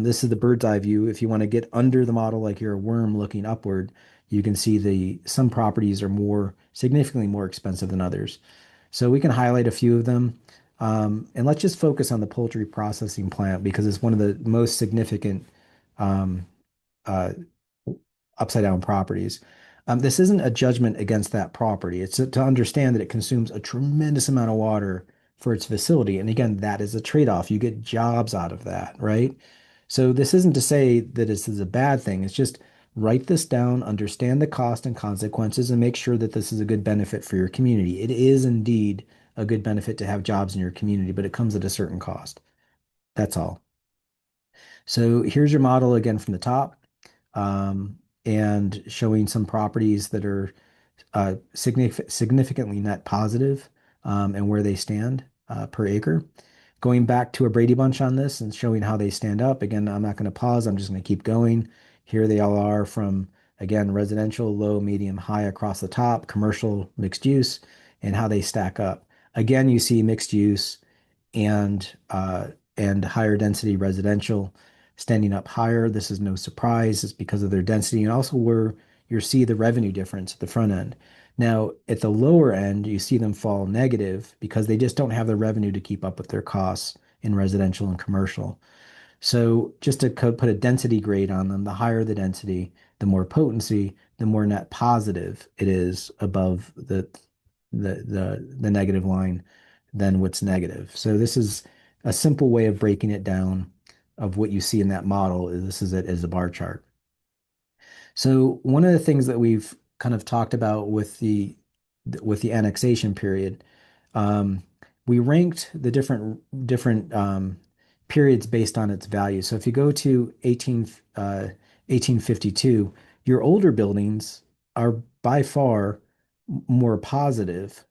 This is the bird's eye view. If you want to get under the model like you're a worm looking upward, you can see some properties are significantly more expensive than others. So we can highlight a few of them. And let's just focus on the poultry processing plant because it's one of the most significant um, uh, upside down properties. This isn't a judgment against that property. It's to understand that it consumes a tremendous amount of water for its facility. And again, that is a trade-off. You get jobs out of that, right? So this isn't to say that this is a bad thing. It's just write this down, understand the cost and consequences, and make sure that this is a good benefit for your community. It is indeed a good benefit to have jobs in your community, but it comes at a certain cost. That's all. So here's your model again from the top, and showing some properties that are significantly net positive, and where they stand per acre. Going back to a Brady Bunch on this and showing how they stand up. Again, I'm not going to pause. I'm just going to keep going. Here they all are from, again, residential, low, medium, high across the top, commercial, mixed use, and how they stack up. Again, you see mixed use and higher density residential standing up higher. This is no surprise. It's because of their density and also where you see the revenue difference at the front end. Now, at the lower end, you see them fall negative because they just don't have the revenue to keep up with their costs in residential and commercial. So just to put a density grade on them, the higher the density, the more potency, the more net positive it is above the negative line than what's negative. So this is a simple way of breaking it down of what you see in that model. This is it as a bar chart. So one of the things that we've kind of talked about with the annexation period, um, we ranked the different periods based on its value. So if you go to 1852, your older buildings are by far more positive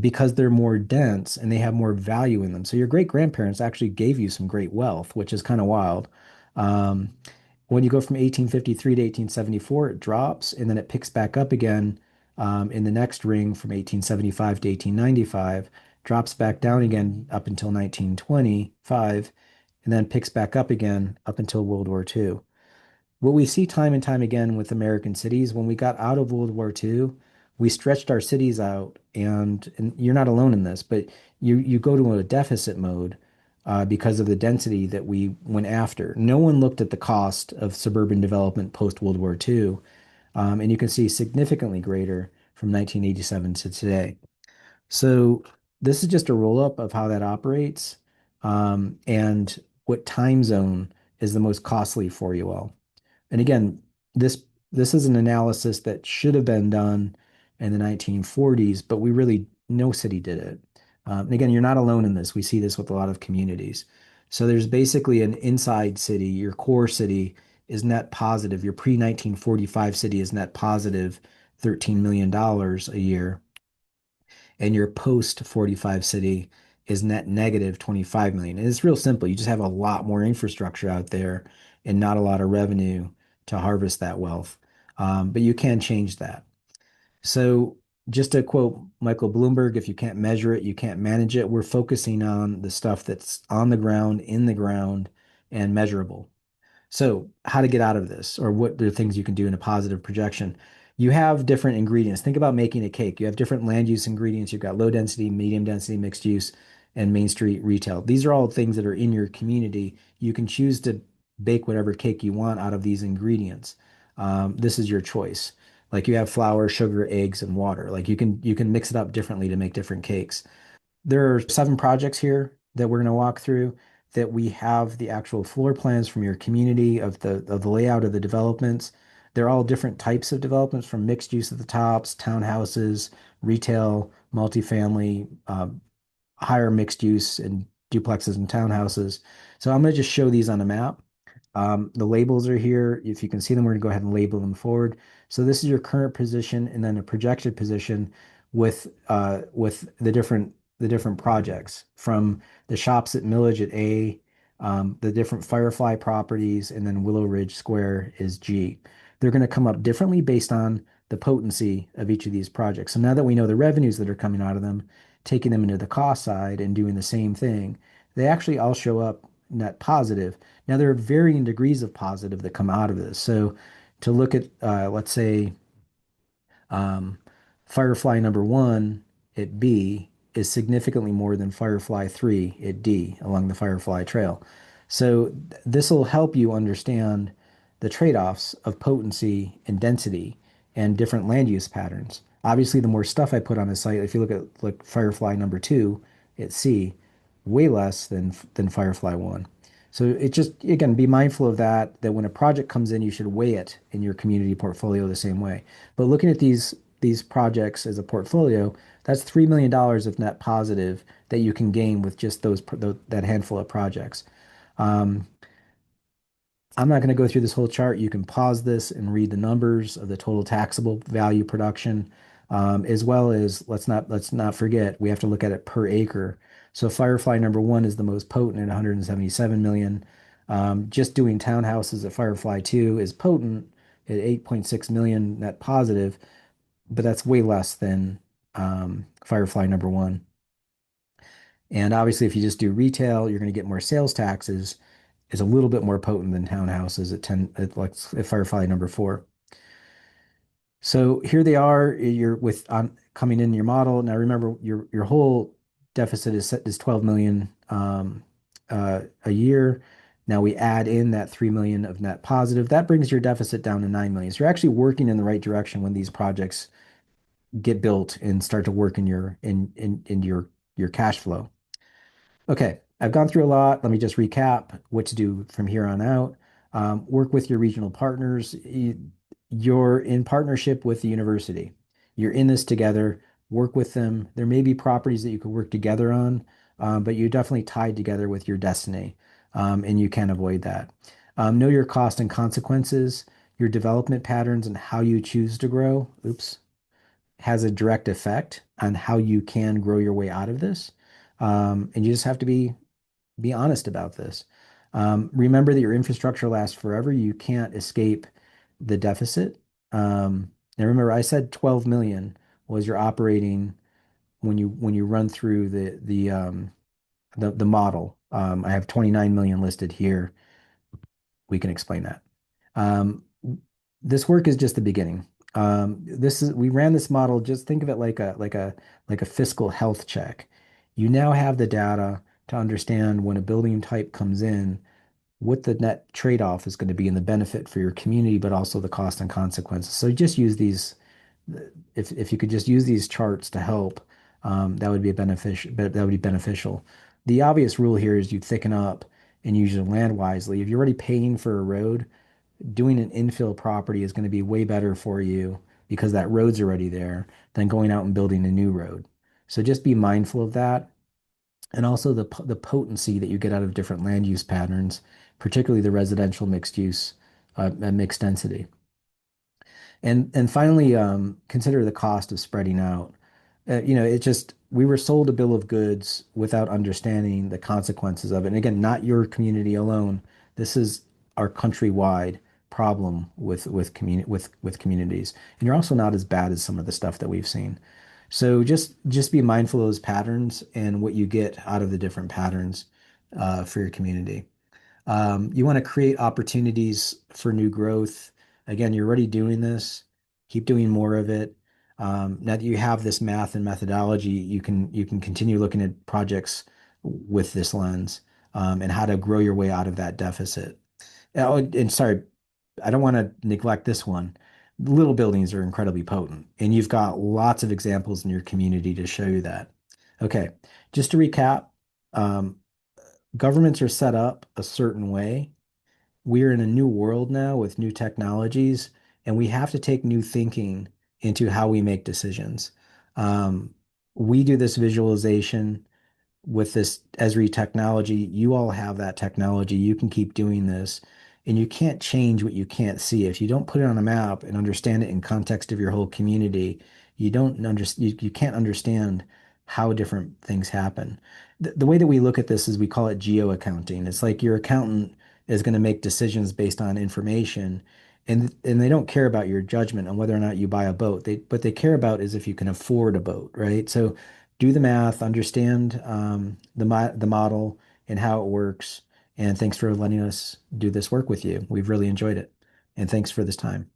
because they're more dense and they have more value in them. So your great grandparents actually gave you some great wealth, which is kind of wild. Um, when you go from 1853 to 1874, it drops and then it picks back up again in the next ring from 1875 to 1895, drops back down again up until 1925, and then picks back up again up until World War II. What we see time and time again with American cities, when we got out of World War II, we stretched our cities out, and you're not alone in this, but you go to a deficit mode because of the density that we went after. No one looked at the cost of suburban development post World War II, and you can see significantly greater from 1987 to today. So this is just a roll up of how that operates, and what time zone is the most costly for you all. And again, this this is an analysis that should have been done in the 1940s, but we really no city did it. And again, you're not alone in this. We see this with a lot of communities. So there's basically an inside city. Your core city is net positive. Your pre-1945 city is net positive $13 million a year, and your post 45 city is net negative 25 million. And it's real simple. You just have a lot more infrastructure out there and not a lot of revenue to harvest that wealth. But you can change that. So just to quote Michael Bloomberg, if you can't measure it, you can't manage it. We're focusing on the stuff that's on the ground, in the ground, and measurable. So, how to get out of this, or what are things you can do in a positive projection? You have different ingredients. Think about making a cake. You have different land use ingredients. You've got low density, medium density, mixed use, and Main Street retail. These are all things that are in your community. You can choose to bake whatever cake you want out of these ingredients. This is your choice. Like you have flour, sugar, eggs, and water. Like you can mix it up differently to make different cakes. There are 7 projects here that we're going to walk through that we have the actual floor plans from your community of the layout of the developments. They're all different types of developments from mixed use at the tops, townhouses, retail, multifamily, higher mixed use and duplexes and townhouses. So I'm going to just show these on a map. The labels are here. If you can see them, we're going to go ahead and label them forward. So this is your current position and then a projected position with the different projects from the shops at Millage at A, the different Firefly properties, and then Willow Ridge Square is G. They're going to come up differently based on the potency of each of these projects. So now that we know the revenues that are coming out of them, taking them into the cost side and doing the same thing, they actually all show up net positive. Now, there are varying degrees of positive that come out of this. So, to look at, let's say, um, Firefly number one at B is significantly more than Firefly 3 at D along the Firefly Trail. So, this will help you understand the trade-offs of potency and density and different land use patterns. Obviously, the more stuff I put on a site, if you look at like Firefly number two at C, way less than Firefly one. So it just, again, be mindful of that when a project comes in, you should weigh it in your community portfolio the same way. But looking at these projects as a portfolio, that's $3 million of net positive that you can gain with just that handful of projects. Um, I'm not going to go through this whole chart. You can pause this and read the numbers of the total taxable value production, as well as let's not forget we have to look at it per acre. So Firefly number one is the most potent at 177 million. Just doing townhouses at Firefly two is potent at 8.6 million net positive, but that's way less than Firefly number one. And obviously, if you just do retail, you're going to get more sales taxes. Is a little bit more potent than townhouses at 10 at Firefly number four. So here they are. You're with on coming in your model. Now remember your whole deficit is set is 12 million a year. Now we add in that 3 million of net positive. That brings your deficit down to 9 million. So you're actually working in the right direction when these projects get built and start to work in your cash flow. Okay, I've gone through a lot. Let me just recap what to do from here on out. Work with your regional partners. You're in partnership with the university. You're in this together. Work with them. There may be properties that you could work together on, but you're definitely tied together with your destiny, and you can avoid that. Know your cost and consequences, your development patterns, and how you choose to grow. Oops, has a direct effect on how you can grow your way out of this. And you just have to be honest about this. Remember that your infrastructure lasts forever. You can't escape the deficit. Now remember, I said 12 million was your operating when you run through the model. I have 29 million listed here. We can explain that. Um, this work is just the beginning. This is we ran this model. Just think of it like a fiscal health check. You now have the data to understand when a building type comes in, what the net trade-off is going to be and the benefit for your community, but also the cost and consequences. So just use these. If you could just use these charts to help, that would be beneficial. That would be beneficial. The obvious rule here is you thicken up and use your land wisely. If you're already paying for a road, doing an infill property is going to be way better for you because that road's already there than going out and building a new road. So just be mindful of that. And also the potency that you get out of different land use patterns, particularly the residential mixed use and mixed density. And finally, consider the cost of spreading out. It just we were sold a bill of goods without understanding the consequences of it. And again, not your community alone. This is our countrywide problem with communities. And you're also not as bad as some of the stuff that we've seen. So just be mindful of those patterns and what you get out of the different patterns for your community. You want to create opportunities for new growth. Again, you're already doing this. Keep doing more of it. Now that you have this math and methodology, you can continue looking at projects with this lens and how to grow your way out of that deficit. Oh, and sorry, I don't want to neglect this one. Little buildings are incredibly potent, and you've got lots of examples in your community to show you that. Okay, just to recap, um, governments are set up a certain way. We're in a new world now with new technologies, and we have to take new thinking into how we make decisions. Um, we do this visualization with this Esri technology. You all have that technology. You can keep doing this, and you can't change what you can't see. If you don't put it on a map and understand it in context of your whole community, you don't you can't understand how different things happen. The way that we look at this is we call it geo accounting. It's like your accountant is going to make decisions based on information, and they don't care about your judgment on whether or not you buy a boat. What they care about is if you can afford a boat, right? So do the math, understand the model and how it works. And thanks for letting us do this work with you. We've really enjoyed it. And thanks for this time.